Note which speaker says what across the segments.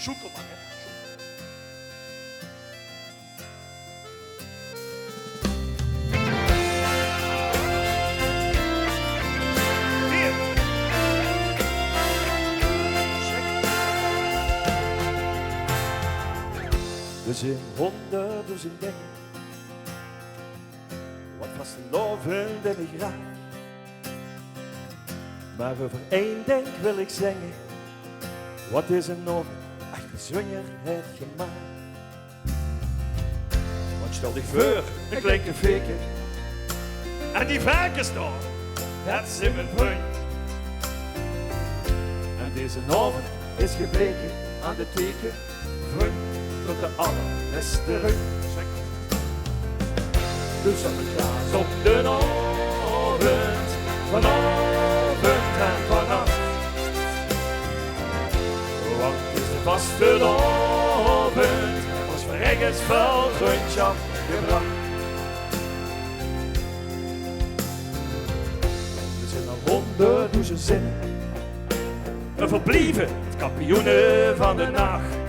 Speaker 1: Zoekel maar, hè. Hier. We zijn 100.000 dingen, wat vasteloven wil ik graag. Maar over één ding wil ik zeggen, wat is een oven achter zwinger het gemaakt. Want stel dich voor, een kleine veken, en die vaken staan, dat is in mijn punt. En deze oven is gebleken aan de teken, vriend, tot de allerbeste rug. Dus op het gaas op de avond, vanavond en vannacht. Want het is de vaste avond, als verregens vuil vriendschap gebracht. Er zijn al 100.000 zinnen, we verblieven het kampioenen van de nacht.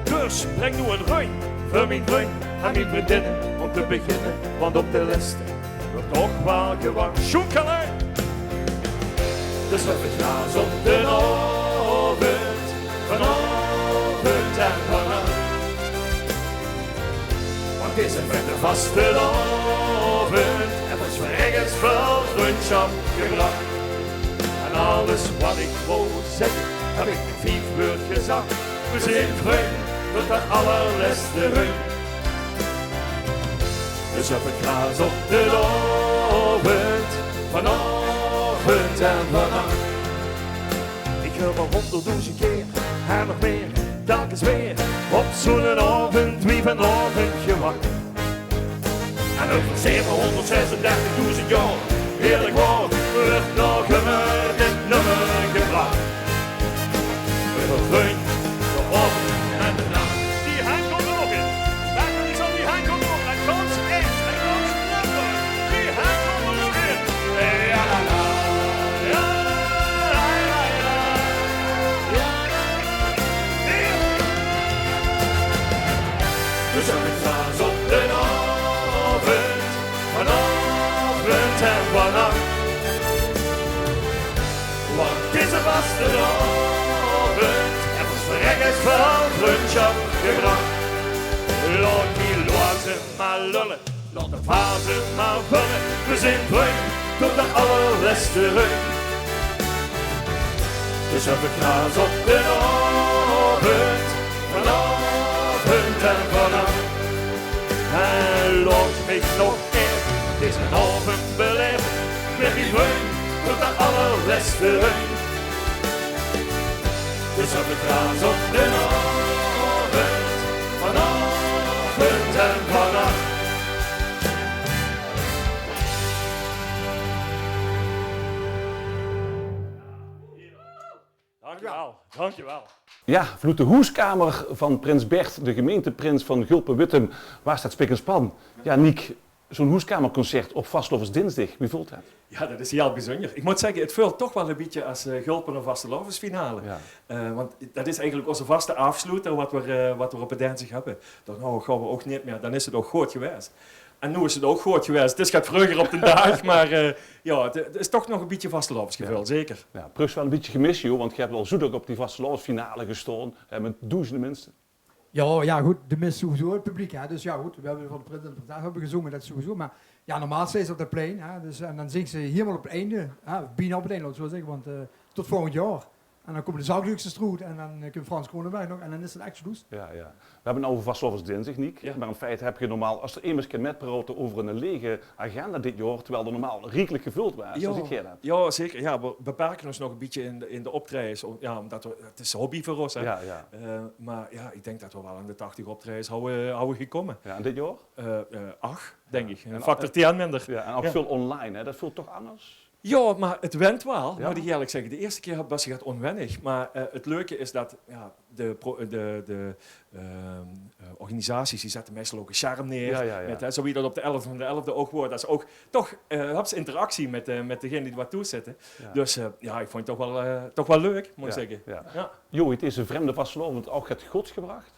Speaker 1: Dus breng nu een ruim voor mijn vriend en mijn vriendinnen om te beginnen, want op de liste wordt toch wel gewacht. Schoekelen! Dus we gaan op de avond, vanavond en vannacht. Want het is een vette vaste avond en was verregens veel vriendschap gebracht. En alles wat ik wou zeggen, heb ik in 5 woorden gezegd. We zijn vriend tot de allerlaatste rug. Dus op het gras op de avond, vanavond en vannacht. Ik heb al 100.000 keer en nog meer, telkens weer op zo'n avond, wie vanavond gewacht. En over 736.000 jaar, heerlijk woord, wordt nog immer dit nummer gebracht. We vervreemd de avond en de nacht. Die hand komt er nog in. Daar kan iets aan die hand komt er nog. En kans is, en kans nummer. Die hand komt er nog in. Ja la la, ja la la la, ja la la. Dus op het gras op de avond, vanavond en vannacht. Want het is een vaste avond, en was verregens van vriendschap gebracht. Laat die lozen maar lullen, laat de vazen maar vullen. We zijn vriend tot de allerlaatste rug. Dus op het gras op de avond, vanavond en vannacht. En laat mij nog even deze avond beleven, met die vriend tot de allerlaatste rug. Dus op het gras op de avond, vanavond en vannacht. Dankjewel, dankjewel.
Speaker 2: Ja, vanuit de hoeskamer van Prins Bert, de gemeenteprins van Gulpen-Wittem, waar staat spik en span? Ja, Niek, zo'n hoeskamerconcert op Vastelovensdinsdag, wie voelt dat?
Speaker 1: Ja, dat is heel bijzonder. Ik moet zeggen, het voelt toch wel een beetje als Gulpen een vastelovensfinale.
Speaker 2: Ja.
Speaker 1: Want dat is eigenlijk onze vaste afsluiter wat we op het dinsdag hebben. Dan gaan we ook niet meer, dan is het ook goed geweest. En nu is het ook goed geweest. Het gaat vroeger op de dag, maar ja, het is toch nog een beetje vastelovensgevoel,
Speaker 2: Ja.
Speaker 1: Zeker.
Speaker 2: Ja, Prus wel een beetje gemist, joh, want je hebt al zo ook op die Vastelovensfinale gestaan, met duizenden mensen.
Speaker 3: Ja, goed, de mis sowieso het publiek. Hè. Dus ja, goed, we hebben van de prins en de prinses hebben gezongen, dat is sowieso. Maar ja, normaal steeds ze op het plein. Hè. Dus, en dan zingt ze helemaal op het einde. Bijna op het einde, laat ik zo zeggen, want tot volgend jaar. En dan komen de Zoutluikse Stroet en dan komt Frans Kronenberg nog en dan is het echt sluis.
Speaker 2: Ja, ja. We hebben het over Vastelovensdinsdag, Niek.
Speaker 1: Ja.
Speaker 2: Maar in feite heb je normaal, als er immers kan metpraten over een lege agenda dit jaar, terwijl er normaal rijkelijk gevuld was. Zo ziet jij dat?
Speaker 1: Ja, zeker. Ja, we beperken ons nog een beetje in de optredens. Ja, omdat het is hobby voor ons. Hè.
Speaker 2: Ja, ja.
Speaker 1: Maar ja, ik denk dat we wel aan de 80 optredens houden gekomen.
Speaker 2: Ja, en dit jaar?
Speaker 1: 8, denk ik. Een
Speaker 2: En-
Speaker 1: factor 10 minder.
Speaker 2: Ja, en ook
Speaker 1: Ja.
Speaker 2: veel online, hè? Dat voelt toch anders?
Speaker 1: Ja, maar het went wel,
Speaker 2: Ja.
Speaker 1: moet ik eerlijk zeggen. De eerste keer was het onwennig. Maar het leuke is dat de organisaties die zetten meestal ook een charme neer.
Speaker 2: Ja.
Speaker 1: Met, zo wie dat op de 11e van de 11e ook wordt. Dat is ook toch hebben ze interactie met degene die er wat toe zitten.
Speaker 2: Ja.
Speaker 1: Dus ik vond het toch wel leuk, moet ik
Speaker 2: Ja,
Speaker 1: zeggen.
Speaker 2: ja.
Speaker 1: Ja.
Speaker 2: Jo, het is een vreemde vastelovend ook het gods gebracht.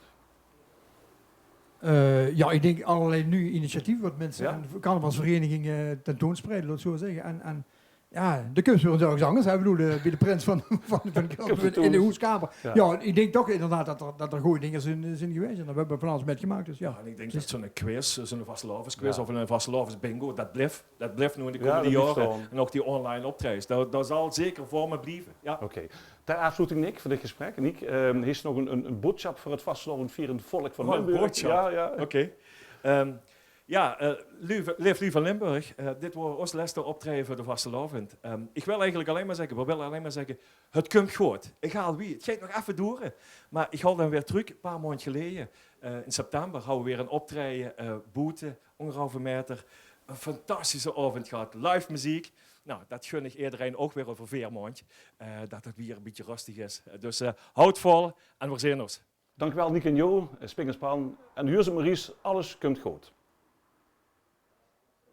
Speaker 3: Ja, ik denk allerlei nieuwe initiatieven wat mensen
Speaker 2: Ja.
Speaker 3: en carnavalsverenigingen tentoonspreiden, laat ik zo zeggen. En ja, de kunstmuseum zangers, ik bedoel, bij de prins van in de Hoeskamer.
Speaker 2: Ja.
Speaker 3: Ja. Ik denk toch inderdaad dat er goede dingen zijn geweest. En dat hebben we van alles metgemaakt, dus
Speaker 1: Ja,
Speaker 3: ja.
Speaker 1: en ik denk dat zo'n quiz, zo'n vastelovensquiz
Speaker 2: Ja.
Speaker 1: of een vastelovens bingo, dat blijft nu in de
Speaker 2: Ja,
Speaker 1: komende
Speaker 2: dat blijft
Speaker 1: jaren.
Speaker 2: gewoon.
Speaker 1: En ook die online optredens, dat zal zeker voor me blijven. Ja.
Speaker 2: Oké. Ter afsluiting, Nick, van dit gesprek. Nick, heeft nog een boodschap voor het vastelovend vierend volk van
Speaker 1: Oh, een
Speaker 2: Limburg?
Speaker 1: boodschap?
Speaker 2: Ja.
Speaker 1: Oké. Leef lief van Limburg. Dit wordt ons laatste optreden voor de vastelovend. Ik wil eigenlijk alleen maar zeggen, het komt goed. Egal wie, het gaat nog even duren. Maar ik haal dan weer terug, een paar maanden geleden. In september houden we weer een optreden, boete, 1,5 meter. Een fantastische avond gehad, live muziek. Nou, dat gun ik iedereen ook weer over 4 maanden. Dat het weer een beetje rustig is. Dus houd vol en we zien ons.
Speaker 2: Dankjewel, Nick en Jo, Spik en Span. En Huurs en Maurice, alles komt goed.